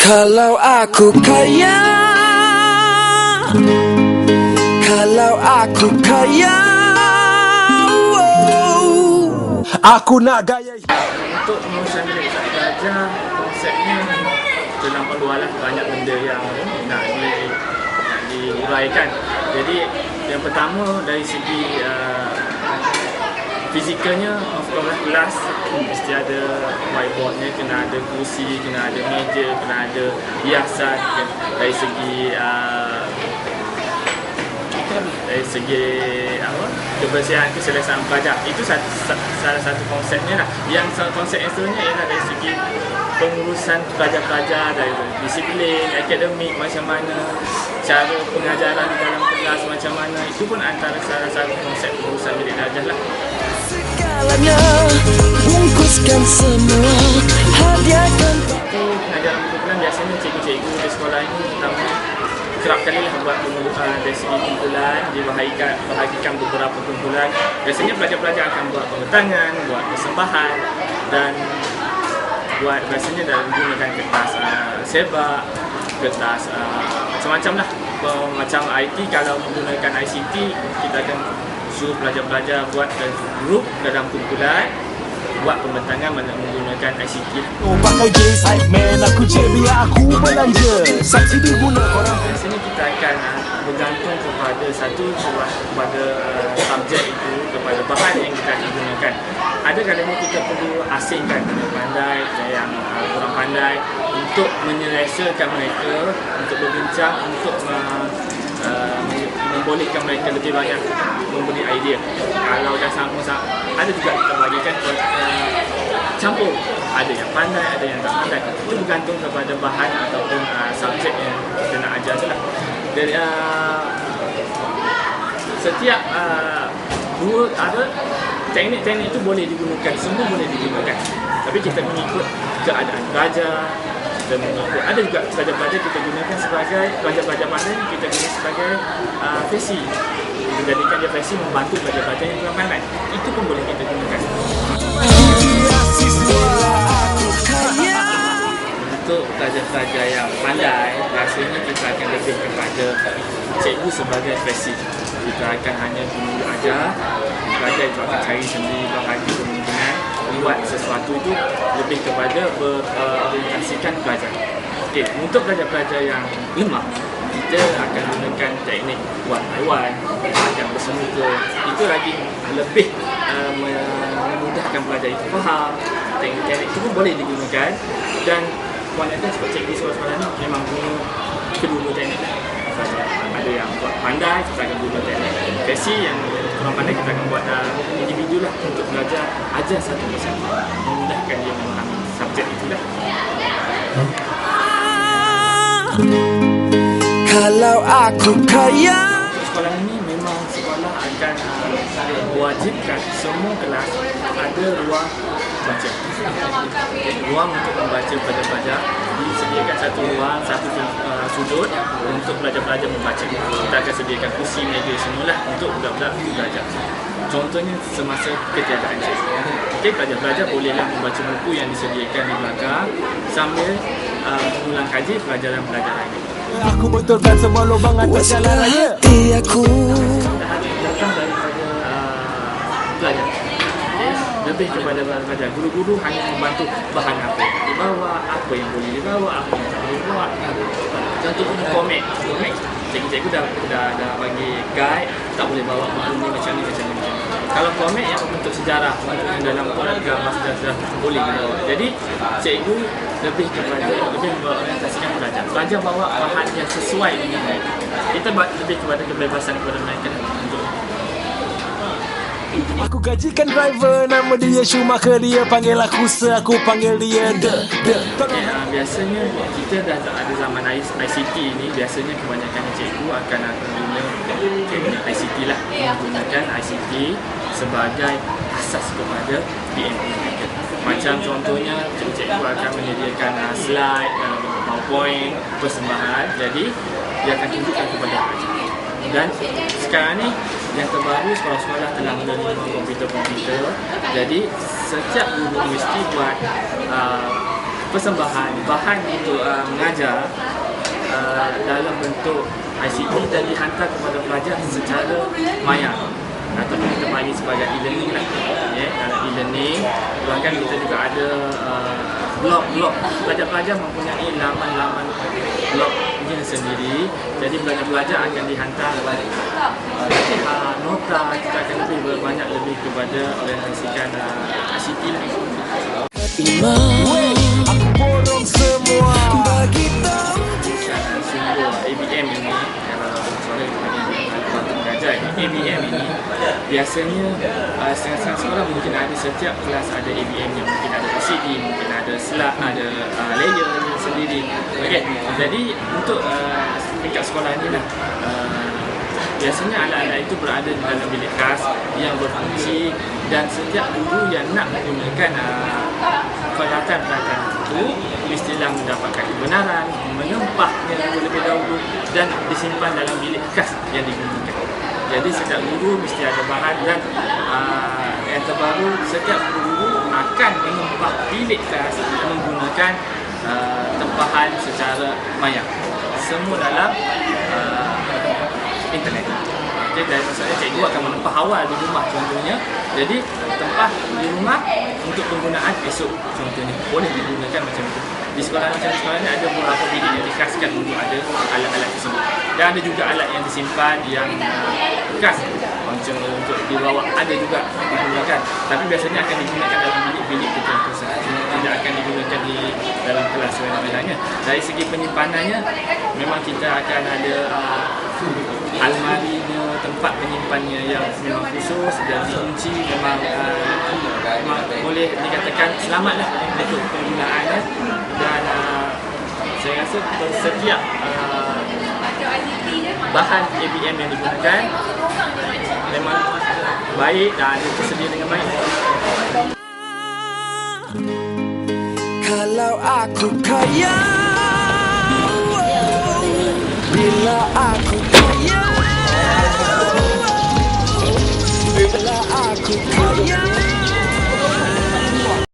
Kalau aku kaya, kalau aku kaya, aku nak gaya. Untuk pengurusan bilik belajar, konsepnya terlampau luar lah. Banyak benda yang nak diuraikan. Jadi yang pertama dari segi fizikalnya, of course lah, kelas mesti ada whiteboardnya, kena ada kursi, kena ada meja, kena ada hiasan. Dari segi kebersihan, keselesaan pelajar, itu salah satu konsepnya lah. Yang konsep yang seterusnya ialah dari segi pengurusan pelajar-pelajar, dari disiplin, akademik macam mana, cara pengajaran di dalam kelas macam mana, itu pun antara salah satu konsep pengurusan bilik belajar lah. segalanya, bungkuskan semua, hadiahkan. Pengajaran kumpulan biasanya cikgu-cikgu di sekolah ini pertama kerap kali lah buat dari segi kumpulan, dibahagikan beberapa kumpulan. Biasanya pelajar-pelajar akan buat pembentangan, buat persembahan, dan biasanya dalam menggunakan kertas sebak, kertas macam-macam lah. Macam IT, kalau menggunakan ICT, kita akan suruh pelajar-pelajar buat grup dalam kumpulan, buat pembentangan menggunakan ICT. Oh, pakai jeans hype man, aku je biar aku belanja. Subsidi guna korang. Biasanya kita akan bergantung kepada kepada subjek itu, kepada bahan yang kita akan gunakan. Ada kadang-kadang kita perlu asingkan yang pandai dan yang kurang pandai untuk menyelesaikan mereka, untuk berbincang, untuk membolehkan mereka lebih banyak memberi idea. Kalau dah sama-sama, ada juga kita bagikan campur, ada yang pandai, ada yang tak pandai. Itu bergantung kepada bahan ataupun subjek yang kita nak ajar je lah. Dari setiap teknik-teknik itu boleh digunakan, semua boleh digunakan. Tapi kita mengikut keadaan pelajar, kita mengikut. Ada juga pelajar-pelajar kita gunakan sebagai pelajar-pelajar pandai, kita guna sebagai versi. Kita jadikan dia versi membantu pelajar-pelajar yang kurang pandai. Itu pun boleh kita gunakan. Untuk pelajar-pelajar yang pandai, rasanya kita akan lebih kepada cikgu sebagai versi. Kita akan hanya guru ajar, pelajar itu akan cari sendiri bahagi kemungkinan buat sesuatu itu lebih kepada berorientasikan pelajar. Okey, untuk pelajar-pelajar yang lemah, kita akan gunakan teknik one by one, akan bersemuka. Itu lagi lebih memudahkan pelajar itu faham. Teknik-teknik itu pun boleh digunakan, dan kebanyakan sebab cikgu sekolah-sekolah ni memang guna kedua-dua teknik. Ada yang buat pandai, kita akan guna teknik versi, yang kurang pandai kita akan buat individu lah untuk belajar ajar satu persatu, memudahkan dia memahami subjek itu lah. Kalau aku kaya, Sekolah ini memang sekolah akan mewajibkan semua kelas ada ruang baca. Ruang untuk membaca pelajar-pelajar, disediakan satu ruang, satu sudut untuk pelajar-pelajar membaca. Kita akan sediakan kursi, meja semualah untuk budak-budak belajar. Contohnya semasa ketiadaan cikgu. Okey, pelajar-pelajar bolehlah membaca buku yang disediakan di belakang sambil mengulang kaji pelajaran-pelajaran ini. Aku betulkan semua lubang atas jalan raya. hati aku. Datang daripada pelajar. Lebih kepada pelajar. Guru-guru hanya membantu bahan apa yang dibawa, apa yang boleh dibawa, apa yang tak boleh dibawa. Contohnya komik. Cikgu-cikgu dah bagi guide, tak boleh bawa maklum ni macam ni, macam ni. Kalau komik yang bentuk sejarah, yang dalam koran gambar sejarah boleh dibawa. Jadi cikgu lebih berorientasikan pelajar. Pelajar bawa bahan yang sesuai dengan mereka. Kita lebih kepada kebebasan kepada mereka untuk. Aku gajikan driver, nama dia Schumacher, dia panggil aku Sir, aku panggil dia Biasanya kita dah tak ada zaman ICT ni. Biasanya kebanyakan cikgu akan guna teknik ICT lah, menggunakan ICT sebagai asas kepada PMP mereka. Macam contohnya cikgu akan menyediakan slide, PowerPoint, persembahan. Jadi dia akan tunjukkan kepada pelajar. Dan sekarang ni yang terbaru, sekolah-sekolah telah menerima komputer. Jadi setiap guru mesti buat persembahan bahan untuk mengajar dalam bentuk ICT dan dihantar kepada pelajar secara maya ataupun kita panggil sebagai e-learning lah. Dalam e-learning bahkan kita juga ada blog pelajar-pelajar mempunyai laman-laman blognya sendiri. Jadi pelajar-pelajar akan dihantar latihan, nota, kita akan lebih banyak lebih kepada orientasikan ICT lah. Aku borong semua bagi tahu Sumber ABM ini, kalau soalan untuk mengajar ABM ini biasanya setengah-setengah sekolah mungkin ada setiap kelas ada ABM yang mungkin ada LCD, mungkin ada slide, ada layer sendiri. Okay. Jadi untuk tingkat sekolah ni lah biasanya alat-alat itu berada di dalam bilik kelas yang berfungsi dan setiap guru yang nak menggunakan peralatan-peralatan itu mestilah mendapatkan kebenaran, menempahnya terlebih dahulu dan disimpan dalam bilik kelas yang digunakan. Jadi setiap guru mesti ada bahan dan yang terbaru setiap guru akan menempah bilik kelas menggunakan tempahan secara maya. Semua dalam internet. Okay, dan maksudnya cikgu akan menempah awal di rumah contohnya. Jadi tempah di rumah untuk penggunaan esok contohnya boleh digunakan macam itu. Di sekolah-sekolah ni ada beberapa bilik yang dikhaskan untuk ada alat-alat tersebut. Dan ada juga alat yang disimpan yang khas macam untuk dibawa ada juga digunakan. Tapi biasanya akan digunakan dalam bilik-bilik tertentu sahaja. Tidak akan digunakan di dalam kelas lain-lainnya. Dari segi penyimpanannya memang kita akan ada almarinya, tempat penyimpannya yang memang khusus dan dikunci memang boleh dikatakan selamatlah untuk penggunaannya dan saya rasa setiap bahan ABM yang digunakan memang baik dan tersedia dengan baik. kalau aku kaya bila